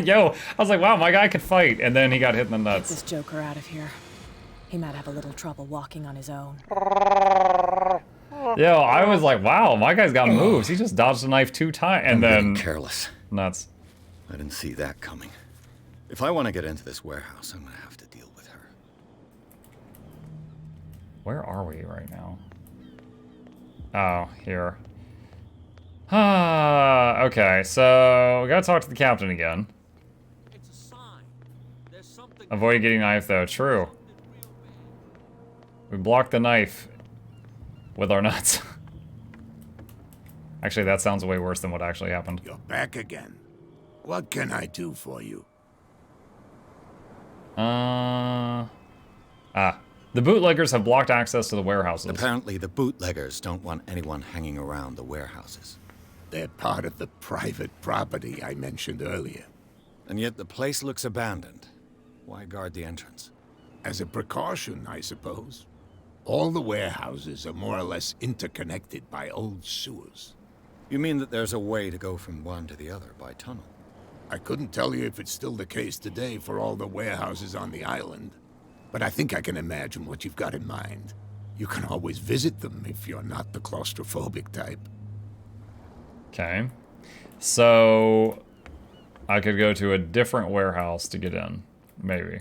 Yo, I was like, wow, my guy could fight, and then he got hit in the Get nuts. this joker out of here. He might have a little trouble walking on his own. Yo, I was like, wow, my guy's got moves. He just dodged a knife 2 times, and I'm then getting careless. nuts. I didn't see that coming. If I want to get into this warehouse, I'm gonna have to deal with her. Where are we right now? Oh, here. Ah, okay, so we gotta talk to the captain again. It's a sign. There's something. Avoid getting knife though, true. We blocked the knife with our nuts. Actually, that sounds way worse than what actually happened. You're back again. What can I do for you? The bootleggers have blocked access to the warehouses. Apparently, the bootleggers don't want anyone hanging around the warehouses. They're part of the private property I mentioned earlier. And yet the place looks abandoned. Why guard the entrance? As a precaution, I suppose. All the warehouses are more or less interconnected by old sewers. You mean that there's a way to go from one to the other by tunnel? I couldn't tell you if it's still the case today for all the warehouses on the island, but I think I can imagine what you've got in mind. You can always visit them if you're not the claustrophobic type. Okay. So I could go to a different warehouse to get in, maybe.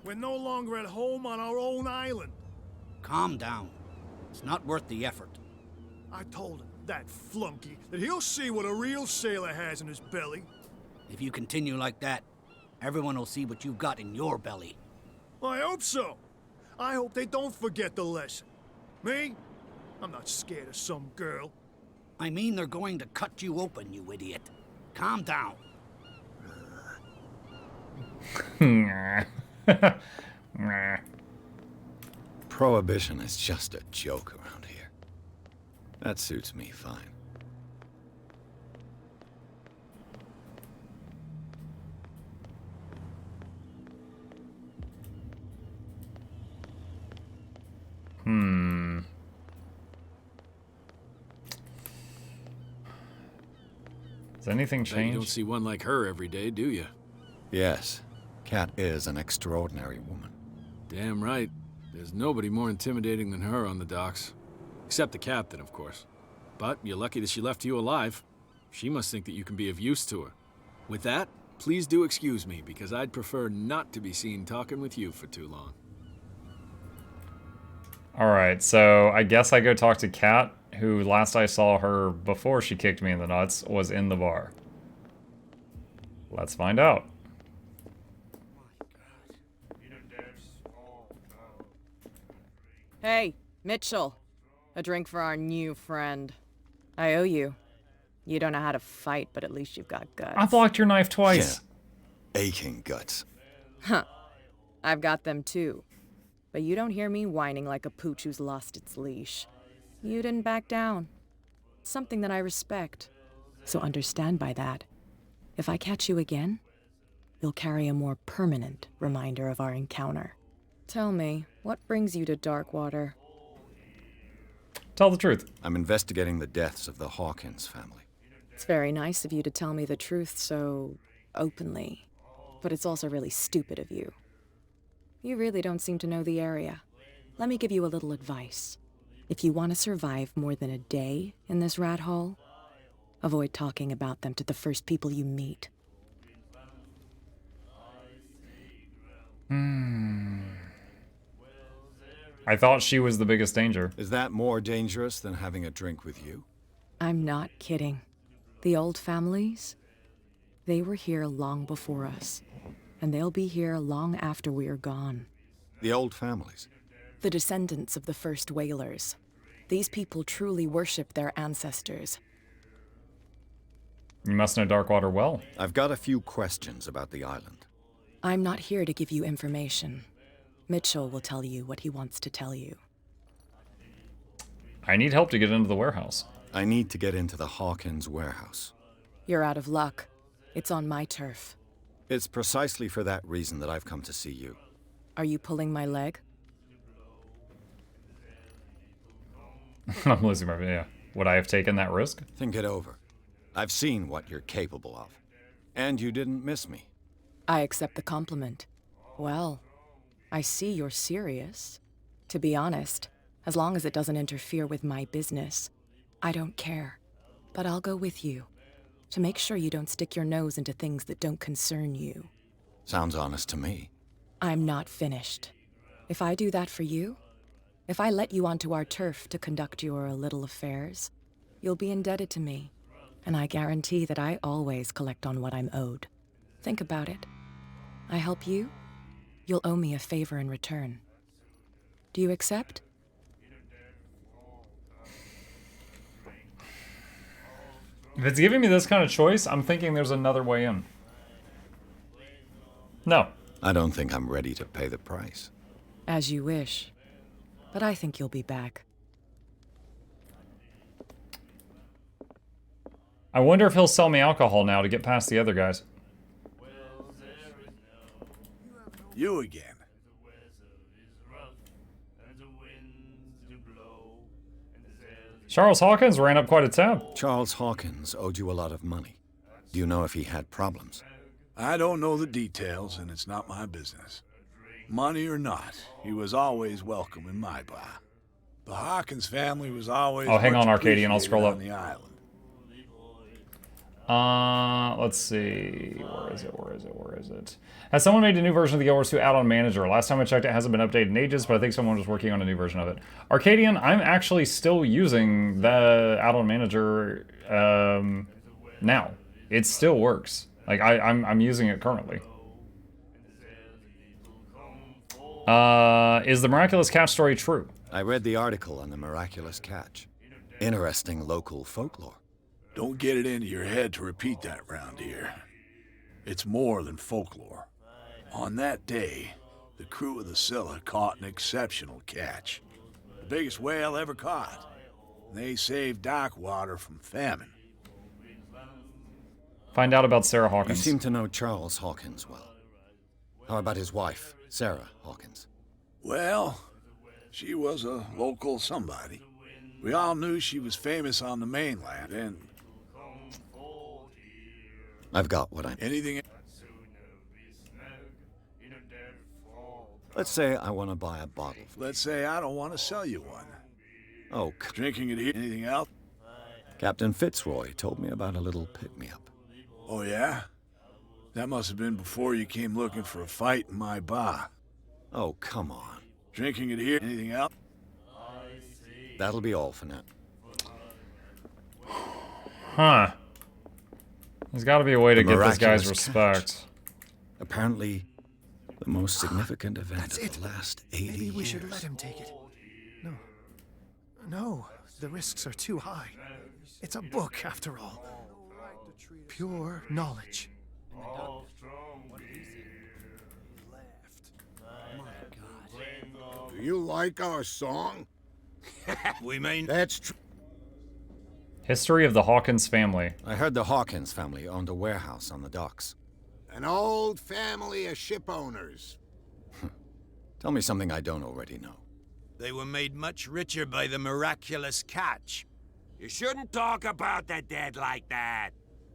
We're no longer at home on our own island. Calm down. It's not worth the effort. I told him, that flunky, that he'll see what a real sailor has in his belly. If you continue like that, everyone will see what you've got in your belly. I hope so. I hope they don't forget the lesson. Me? I'm not scared of some girl. I mean, they're going to cut you open, you idiot. Calm down. Prohibition is just a joke around here. That suits me fine. Has anything Bet you don't changed? see one like her every day, do you? Yes, Cat is an extraordinary woman. Damn right. There's nobody more intimidating than her on the docks. Except the captain, of course. But you're lucky that she left you alive. She must think that you can be of use to her. With that, please do excuse me, because I'd prefer not to be seen talking with you for too long. Alright, so I guess I go talk to Kat, who last I saw her before she kicked me in the nuts was in the bar. Let's find out. Hey, Mitchell. A drink for our new friend. I owe you. You don't know how to fight, but at least you've got guts. I blocked your knife twice. Yeah. Aching guts. Huh. I've got them too. But you don't hear me whining like a pooch who's lost its leash. You didn't back down. It's something that I respect. So understand by that. If I catch you again, you'll carry a more permanent reminder of our encounter. Tell me, what brings you to Darkwater? Tell the truth. I'm investigating the deaths of the Hawkins family. It's very nice of you to tell me the truth so openly. But it's also really stupid of you. You really don't seem to know the area. Let me give you a little advice. If you want to survive more than a day in this rat hole, avoid talking about them to the first people you meet. I thought she was the biggest danger. Is that more dangerous than having a drink with you? I'm not kidding. The old families, they were here long before us. And they'll be here long after we're gone. The old families? The descendants of the first whalers. These people truly worship their ancestors. You must know Darkwater well. I've got a few questions about the island. I'm not here to give you information. Mitchell will tell you what he wants to tell you. I need help to get into the warehouse. I need to get into the Hawkins warehouse. You're out of luck. It's on my turf. It's precisely for that reason that I've come to see you. Are you pulling my leg? I'm losing my... Yeah. Would I have taken that risk? Think it over. I've seen what you're capable of. And you didn't miss me. I accept the compliment. Well, I see you're serious. To be honest, as long as it doesn't interfere with my business, I don't care. But I'll go with you, to make sure you don't stick your nose into things that don't concern you. Sounds honest to me. I'm not finished. If I do that for you, if I let you onto our turf to conduct your little affairs, you'll be indebted to me. And I guarantee that I always collect on what I'm owed. Think about it. I help you, you'll owe me a favor in return. Do you accept? If it's giving me this kind of choice, I'm thinking there's another way in. No. I don't think I'm ready to pay the price. As you wish. But I think you'll be back. I wonder if he'll sell me alcohol now to get past the other guys. You again. Charles Hawkins ran up quite a tab. Charles Hawkins owed you a lot of money. Do you know if he had problems? I don't know the details, and it's not my business. Money or not, he was always welcome in my bar. The Hawkins family was always Oh, hang much on, Arcadian, I'll appreciated scroll up. on the island. Let's see. Where is it? Has someone made a new version of the Guild Wars 2 add-on manager? Last time I checked, it hasn't been updated in ages, but I think someone was working on a new version of it. Arcadian, I'm actually still using the add-on manager now. It still works. Like, I'm using it currently. Is the miraculous catch story true? I read the article on the miraculous catch. Interesting local folklore. Don't get it into your head to repeat that round here. It's more than folklore. On that day, the crew of the Scylla caught an exceptional catch. The biggest whale ever caught. They saved Darkwater from famine. Find out about Sarah You Hawkins. seem to know Charles Hawkins well. How about his wife, Sarah Hawkins? Well, she was a local somebody. We all knew she was famous on the mainland, and I've got what I need. anything... Let's say I want to buy a bottle. Let's say I don't want to sell you one. Oh, Drinking it here, anything else? Captain Fitzroy told me about a little pick-me-up. Oh, yeah? That must have been before you came looking for a fight in my bar. Oh, come on. Drinking it here, anything else? That'll be all for now. Huh. There's got to be a way to The get this guy's miraculous respect. Apparently, the most significant event That's of it. the last 80 Maybe we years. should let him take it. No. No, the risks are too high. It's a book, after all. Pure knowledge. Do you like our song? We mean... That's true. History of the Hawkins family. I heard the Hawkins family owned a warehouse on the docks. An old family of ship owners. Tell me something I don't already know. They were made much richer by the miraculous catch. You shouldn't talk about the dead like that.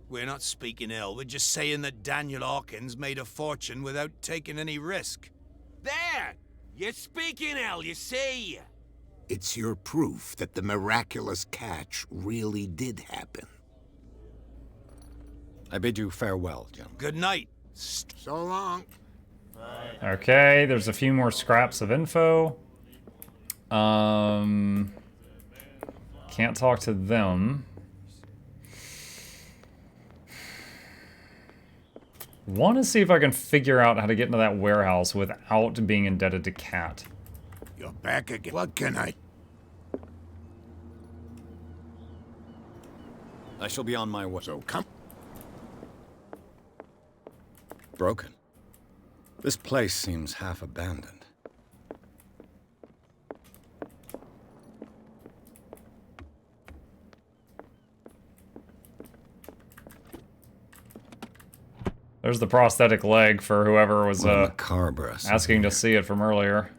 We're not speaking ill, we're just saying that Daniel Hawkins made a fortune without taking any risk. There! You're speaking ill, you see. It's your proof that the miraculous catch really did happen. I bid you farewell, gentlemen. Good night. So long. Okay, there's a few more scraps of info. Can't talk to them. Want to see if I can figure out how to get into that warehouse without being indebted to Cat. You're back again. What can I... I shall be on my way. So come... Broken. This place seems half abandoned. There's the prosthetic leg for whoever was What a macabre scene asking to here. see it from earlier.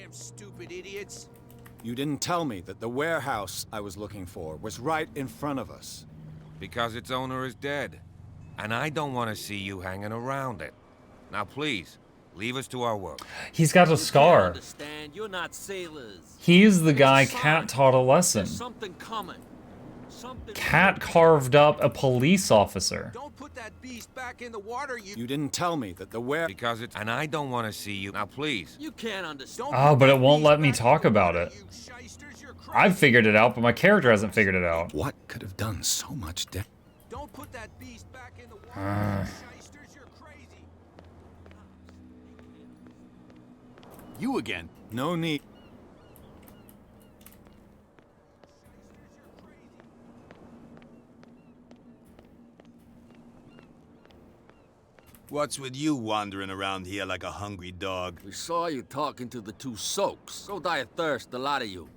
Damn stupid idiots. You didn't tell me that the warehouse I was looking for was right in front of us. Because its owner is dead. And I don't want to see you hanging around it. Now please, leave us to our work. He's got a scar. Understand? You're not sailors. He's the guy Cat taught a lesson. There's something coming. Something. Cat carved up a police officer. Don't put that beast back in the water. You didn't tell me that the Because it's... And I don't want to see you. Now please. You can't understand. Oh, but it won't let me talk about it. I've figured it out, but my character hasn't figured it out. What could have done so much damage? Don't put that beast back in the water. Shysters, you're crazy. You again? No need. What's with you wandering around here like a hungry dog? We saw you talking to the two soaks. Go die of thirst, the lot of you.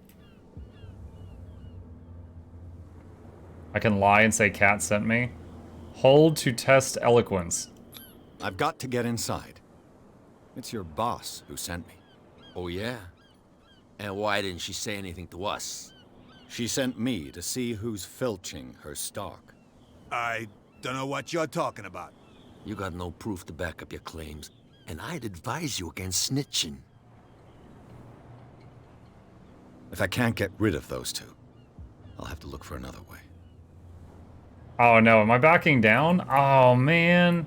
I can lie and say Cat sent me. Hold to test eloquence. I've got to get inside. It's your boss who sent me. Oh, yeah? And why didn't she say anything to us? She sent me to see who's filching her stock. I don't know what you're talking about. You got no proof to back up your claims, and I'd advise you against snitching. If I can't get rid of those two, I'll have to look for another way. Oh no, am I backing down? Oh man.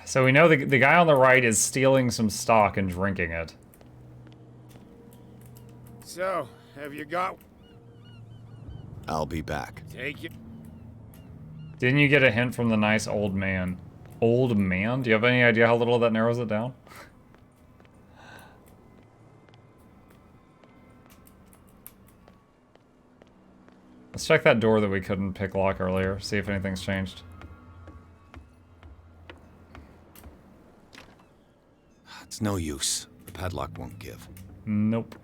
So we know the guy on the right is stealing some stock and drinking it. So, have you got... I'll be back. Take it. Didn't you get a hint from the nice old man? Old man? Do you have any idea how little that narrows it down? Let's check that door that we couldn't pick lock earlier, see if anything's changed. It's no use. The padlock won't give. Nope.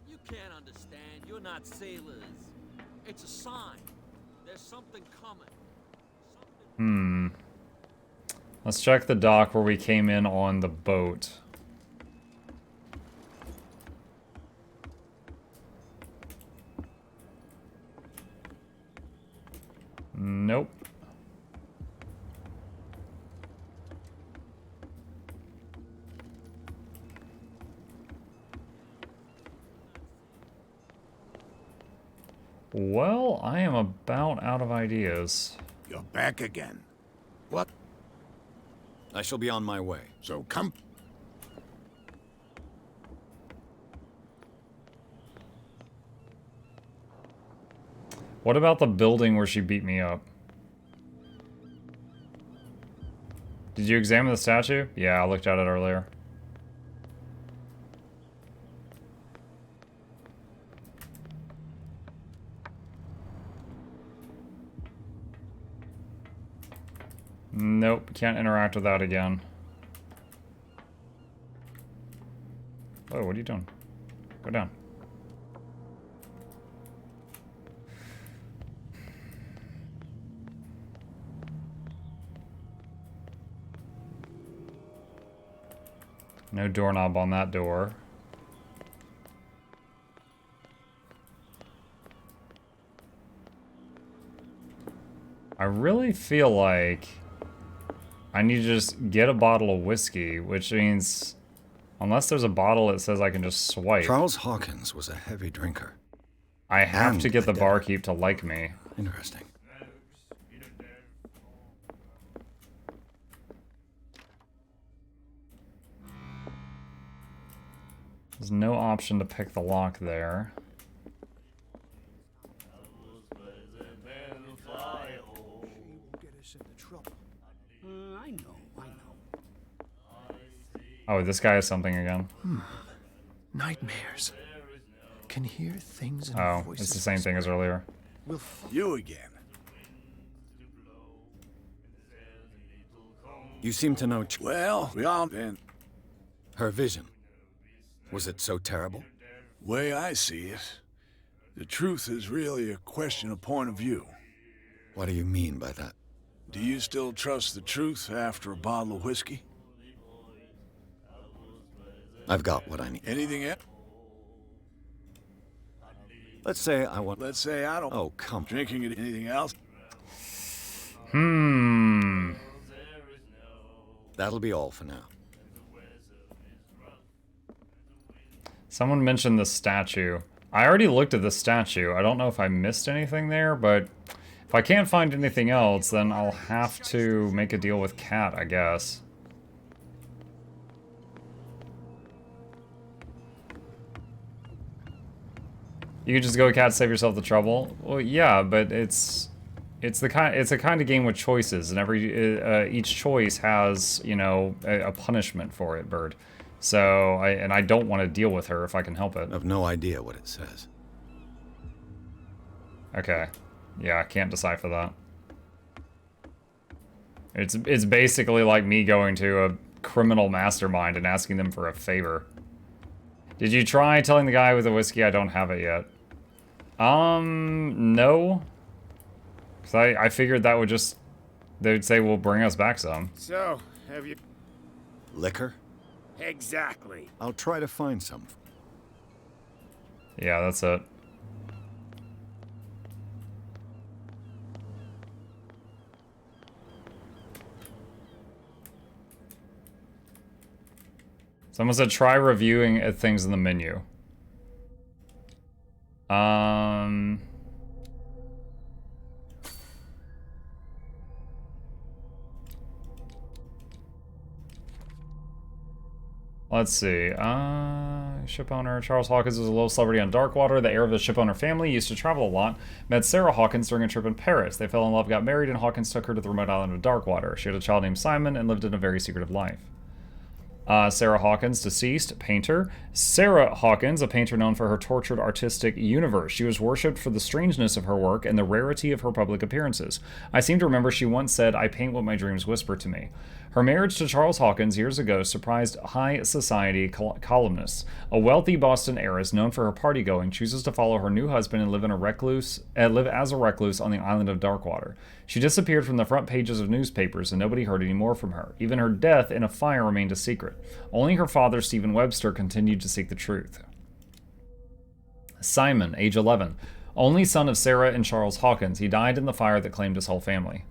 You can't understand. You're not sailors. It's a sign. There's something coming. Let's check the dock where we came in on the boat. Nope. Well, I am about out of ideas. You're back again. What? I shall be on my way. So come... What about the building where she beat me up? Did you examine the statue? Yeah, I looked at it earlier. Nope, can't interact with that again. Oh, what are you doing? Go down. No doorknob on that door. I really feel like I need to just get a bottle of whiskey, which means unless there's a bottle that says I can just swipe. Charles Hawkins was a heavy drinker. I have And to get the a barkeep to like me. Interesting. There's no option to pick the lock there. I know. Oh, this guy has something again. Nightmares. Can hear things and Oh, voices. it's the same thing as earlier. We'll You again. You seem to know Well, we all been. her vision. Was it so terrible? Way I see it, the truth is really a question of point of view. What do you mean by that? Do you still trust the truth after a bottle of whiskey? I've got what I need. Anything else? Let's say I want... Let's say I don't... Oh, come on. Drinking it, anything else? That'll be all for now. Someone mentioned the statue. I already looked at the statue. I don't know if I missed anything there, but if I can't find anything else, then I'll have to make a deal with Cat, I guess. You could just go with Cat, save yourself the trouble. Well, yeah, but it's a kind of game with choices, and each choice has, you know, a punishment for it, Bird. So I don't want to deal with her if I can help it. I've no idea what it says. Okay, yeah, I can't decipher that. It's basically like me going to a criminal mastermind and asking them for a favor. Did you try telling the guy with the whiskey I don't have it yet? No. Because I figured that would just... They would say, well, bring us back some. So, have you... Liquor? Exactly. I'll try to find some. Yeah, that's it. Someone said try reviewing things in the menu. Let's see. Ship owner Charles Hawkins was a little celebrity on Darkwater. The heir of the ship owner family used to travel a lot. Met Sarah Hawkins during a trip in Paris. They fell in love, got married, and Hawkins took her to the remote island of Darkwater. She had a child named Simon and lived in a very secretive life. Sarah Hawkins, deceased, painter. Sarah Hawkins, a painter known for her tortured artistic universe. She was worshipped for the strangeness of her work and the rarity of her public appearances. I seem to remember she once said, "I paint what my dreams whisper to me." Her marriage to Charles Hawkins years ago surprised high society columnists. A wealthy Boston heiress known for her party-going chooses to follow her new husband and live as a recluse on the island of Darkwater. She disappeared from the front pages of newspapers and nobody heard any more from her. Even her death in a fire remained a secret. Only her father, Stephen Webster, continued to seek the truth. Simon, age 11. Only son of Sarah and Charles Hawkins. He died in the fire that claimed his whole family.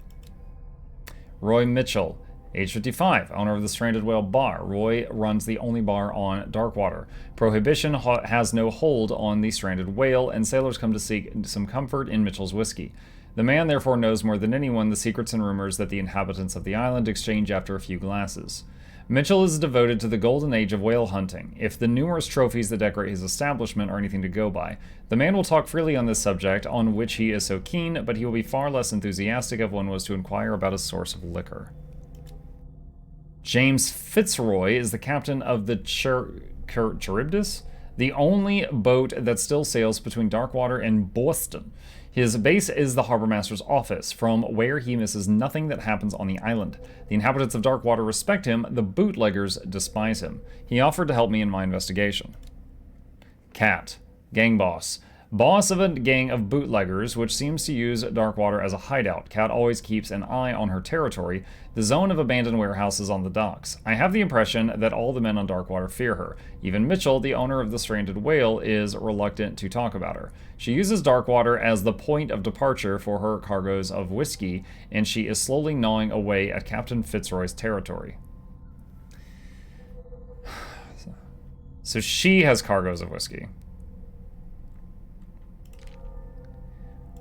Roy Mitchell, age 55, owner of the Stranded Whale Bar. Roy runs the only bar on Darkwater. Prohibition has no hold on the Stranded Whale, and sailors come to seek some comfort in Mitchell's whiskey. The man therefore knows more than anyone the secrets and rumors that the inhabitants of the island exchange after a few glasses. Mitchell is devoted to the golden age of whale hunting, if the numerous trophies that decorate his establishment are anything to go by. The man will talk freely on this subject, on which he is so keen, but he will be far less enthusiastic if one was to inquire about his source of liquor. James Fitzroy is the captain of the Charybdis, the only boat that still sails between Darkwater and Boston. His base is the Harbormaster's office, from where he misses nothing that happens on the island. The inhabitants of Darkwater respect him, the bootleggers despise him. He offered to help me in my investigation. Cat, gang boss. Boss of a gang of bootleggers, which seems to use Darkwater as a hideout. Cat always keeps an eye on her territory, the zone of abandoned warehouses on the docks. I have the impression that all the men on Darkwater fear her. Even Mitchell, the owner of the Stranded Whale, is reluctant to talk about her. She uses Darkwater as the point of departure for her cargoes of whiskey, and she is slowly gnawing away at Captain Fitzroy's territory. So she has cargoes of whiskey.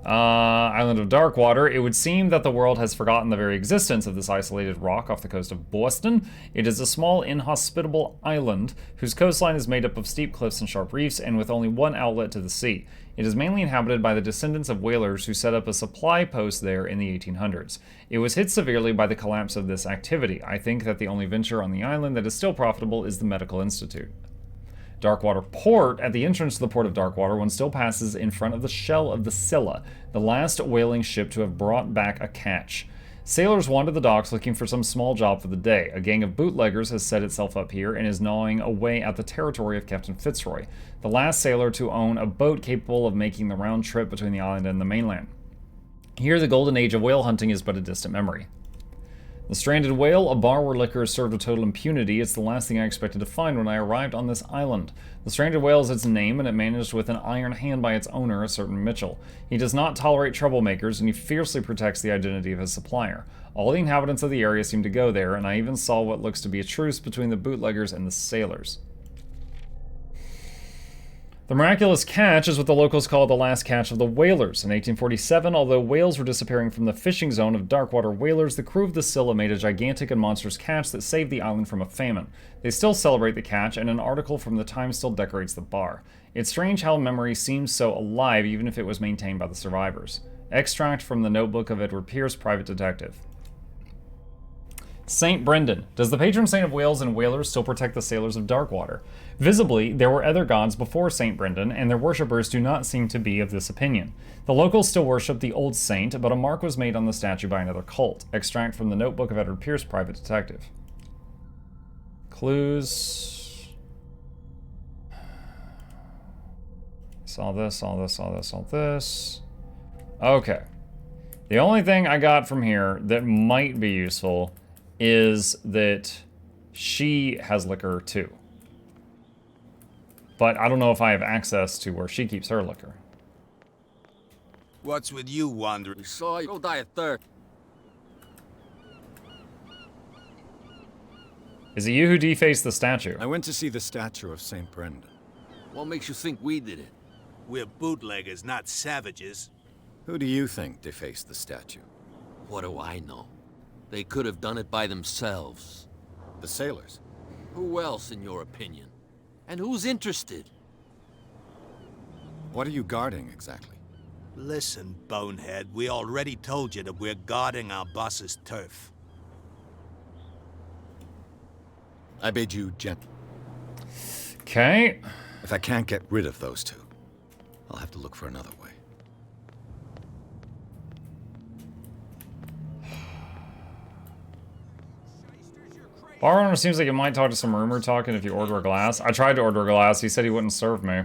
Island of Darkwater. It would seem that the world has forgotten the very existence of this isolated rock off the coast of Boston. It is a small, inhospitable island whose coastline is made up of steep cliffs and sharp reefs, and with only one outlet to the sea. It is mainly inhabited by the descendants of whalers who set up a supply post there in the 1800s. It was hit severely by the collapse of this activity. I think that the only venture on the island that is still profitable is the Medical Institute. Darkwater Port. At the entrance to the port of Darkwater, one still passes in front of the shell of the Scylla, the last whaling ship to have brought back a catch. Sailors wander the docks looking for some small job for the day. A gang of bootleggers has set itself up here and is gnawing away at the territory of Captain Fitzroy, the last sailor to own a boat capable of making the round trip between the island and the mainland. Here, the golden age of whale hunting is but a distant memory. The Stranded Whale, a bar where liquor is served with total impunity. It's the last thing I expected to find when I arrived on this island. The Stranded Whale is its name, and it managed with an iron hand by its owner, a certain Mitchell. He does not tolerate troublemakers, and he fiercely protects the identity of his supplier. All the inhabitants of the area seem to go there, and I even saw what looks to be a truce between the bootleggers and the sailors. The miraculous catch is what the locals call the last catch of the whalers. In 1847, although whales were disappearing from the fishing zone of darkwater whalers, the crew of the Scylla made a gigantic and monstrous catch that saved the island from a famine. They still celebrate the catch, and an article from the Times still decorates the bar. It's strange how memory seems so alive even if it was maintained by the survivors. Extract from the notebook of Edward Pierce, private detective. Saint Brendan. Does the patron saint of whales and whalers still protect the sailors of Darkwater? Visibly, there were other gods before Saint Brendan, and their worshippers do not seem to be of this opinion. The locals still worship the old saint, but a mark was made on the statue by another cult. Extract from the notebook of Edward Pierce, private detective. Clues. Saw this. Okay. The only thing I got from here that might be useful is that she has liquor too. But I don't know if I have access to where she keeps her liquor. What's with you, Wanderer? We saw you. Go die of thirst. Is it you who defaced the statue? I went to see the statue of St. Brendan. What makes you think we did it? We're bootleggers, not savages. Who do you think defaced the statue? What do I know? They could have done it by themselves. The sailors? Who else, in your opinion? And who's interested? What are you guarding, exactly? Listen, bonehead, we already told you that we're guarding our boss's turf. I bid you gently. Okay. If I can't get rid of those two, I'll have to look for another way. Bar owner seems like he might talk to some rumor talking if you order a glass. I tried to order a glass. He said he wouldn't serve me.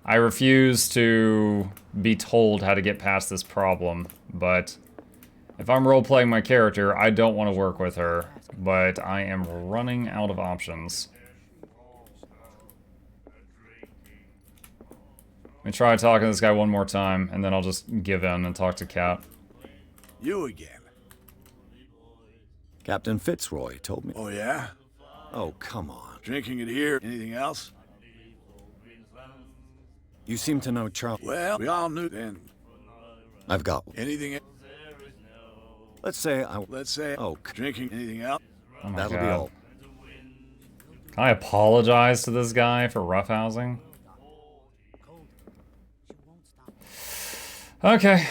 I refuse to be told how to get past this problem, but if I'm role-playing my character, I don't want to work with her, but I am running out of options. Let me try talking to this guy one more time, and then I'll just give in and talk to Cat. You again. Captain Fitzroy told me. Oh, yeah? Oh, come on. Drinking it here. Anything else? You seem to know Charles. Well, we all knew then. I've got one. Anything? Let's say I... Let's say... Oh, drinking anything else? Oh my that'll God. be all. Can I apologize to this guy for roughhousing? Okay,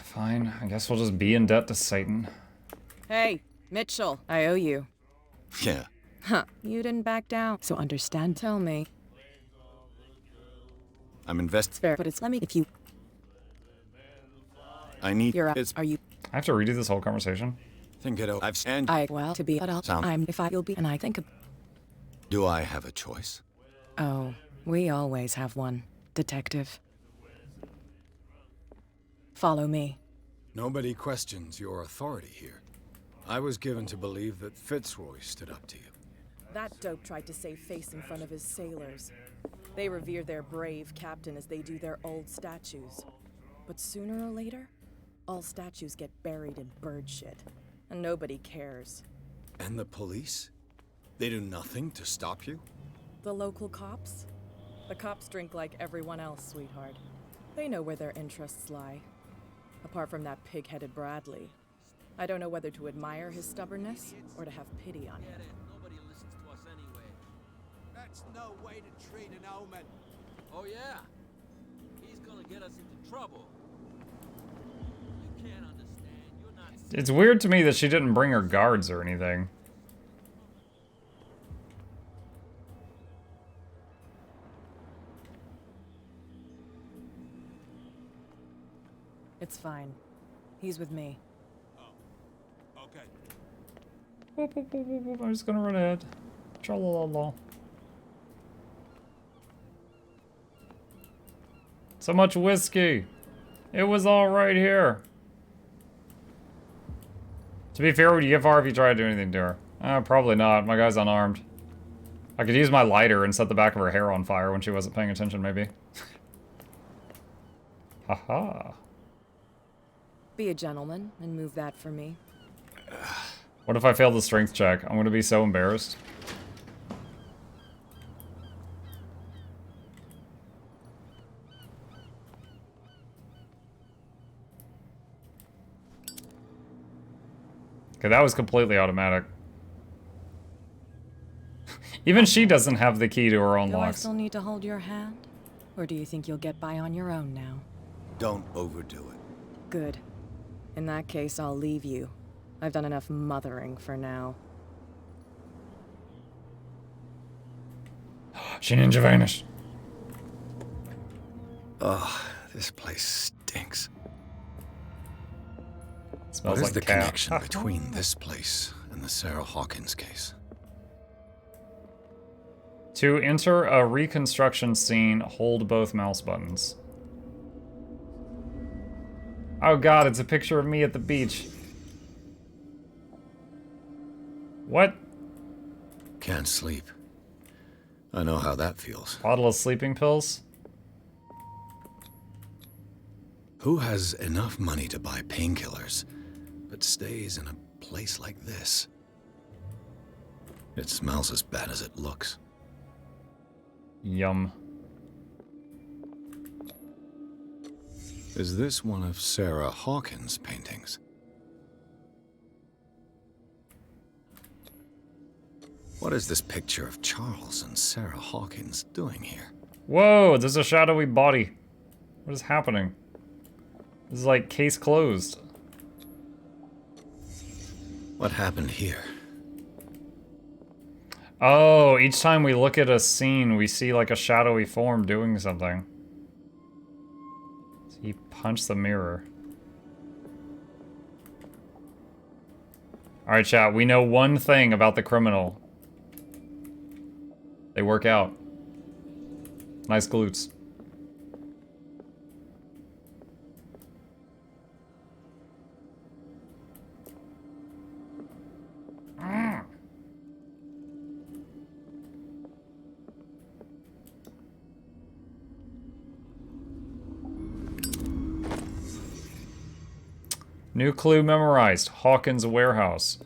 fine. I guess we'll just be in debt to Satan. Hey, Mitchell, I owe you. Yeah. Huh, you didn't back down. So understand, tell me. I'm invested. It's fair, but it's let me if you... I need... You're It's... Are you... I have to redo this whole conversation? Think it over. And... well, to be... But I'll... Sound. I'm... If I... You'll be... And I think... Do I have a choice? Oh, we always have one, detective. Follow me. Nobody questions your authority here. I was given to believe that Fitzroy stood up to you. That dope tried to save face in front of his sailors. They revere their brave captain as they do their old statues. But sooner or later, all statues get buried in bird shit, and nobody cares. And the police? They do nothing to stop you? The local cops? The cops drink like everyone else, sweetheart. They know where their interests lie. Apart from that pig-headed Bradley. I don't know whether to admire his stubbornness or to have pity on him. Nobody listens to us anyway. That's no way to treat an omen. Oh yeah? He's gonna get us into trouble. You can't understand. You're not... It's weird to me that she didn't bring her guards or anything. It's fine. He's with me. Okay. Boop, boop, boop, boop, boop. I'm just gonna run ahead. Tra-la-la-la. So much whiskey. It was all right here. To be fair, would you get far if you tried to do anything to her? Probably not. My guy's unarmed. I could use my lighter and set the back of her hair on fire when she wasn't paying attention, maybe. Haha. Be a gentleman and move that for me. What if I fail the strength check? I'm gonna be so embarrassed. Okay, that was completely automatic. Even she doesn't have the key to her own Do I locks. still need to hold your hand? Or do you think you'll get by on your own now? Don't overdo it. Good. In that case, I'll leave you. I've done enough mothering for now. She ninja vanished. Ugh, this place stinks. Smells What is like the cat. connection between this place and the Sarah Hawkins case? To enter a reconstruction scene, hold both mouse buttons. Oh god, it's a picture of me at the beach. What? Can't sleep. I know how that feels. Bottle of sleeping pills? Who has enough money to buy painkillers, but stays in a place like this? It smells as bad as it looks. Yum. Is this one of Sarah Hawkins' paintings? What is this picture of Charles and Sarah Hawkins doing here? Whoa, there's a shadowy body. What is happening? This is like case closed. What happened here? Oh, each time we look at a scene, we see like a shadowy form doing something. So he punched the mirror. Alright, chat, we know one thing about the criminal. They work out. Nice glutes. New clue memorized. Hawkins warehouse.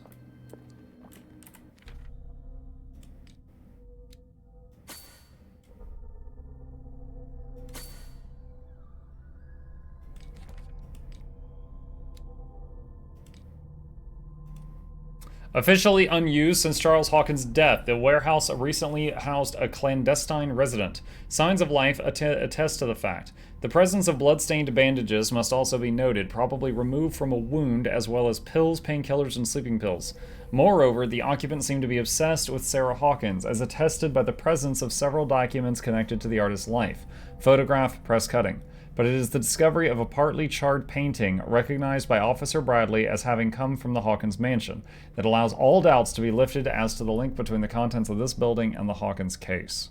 Officially unused since Charles Hawkins' death, the warehouse recently housed a clandestine resident. Signs of life attest to the fact. The presence of blood-stained bandages must also be noted, probably removed from a wound, as well as pills, painkillers, and sleeping pills. Moreover, the occupants seem to be obsessed with Sarah Hawkins, as attested by the presence of several documents connected to the artist's life. Photograph, press cutting. But it is the discovery of a partly charred painting, recognized by Officer Bradley as having come from the Hawkins mansion, that allows all doubts to be lifted as to the link between the contents of this building and the Hawkins case.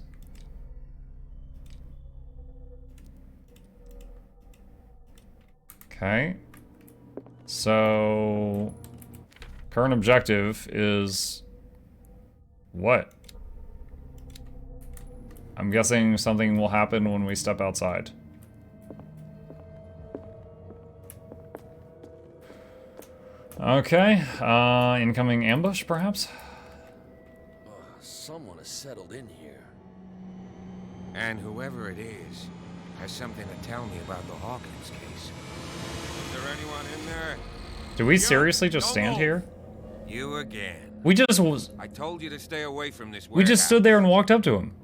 Okay. So, current objective is what? I'm guessing something will happen when we step outside. Okay, incoming ambush, perhaps? Someone has settled in here. And whoever it is has something to tell me about the Hawkins case. Is there anyone in there? Do we seriously just stand here? You again. We just was. I told you to stay away from this warehouse. We just stood there and walked up to him.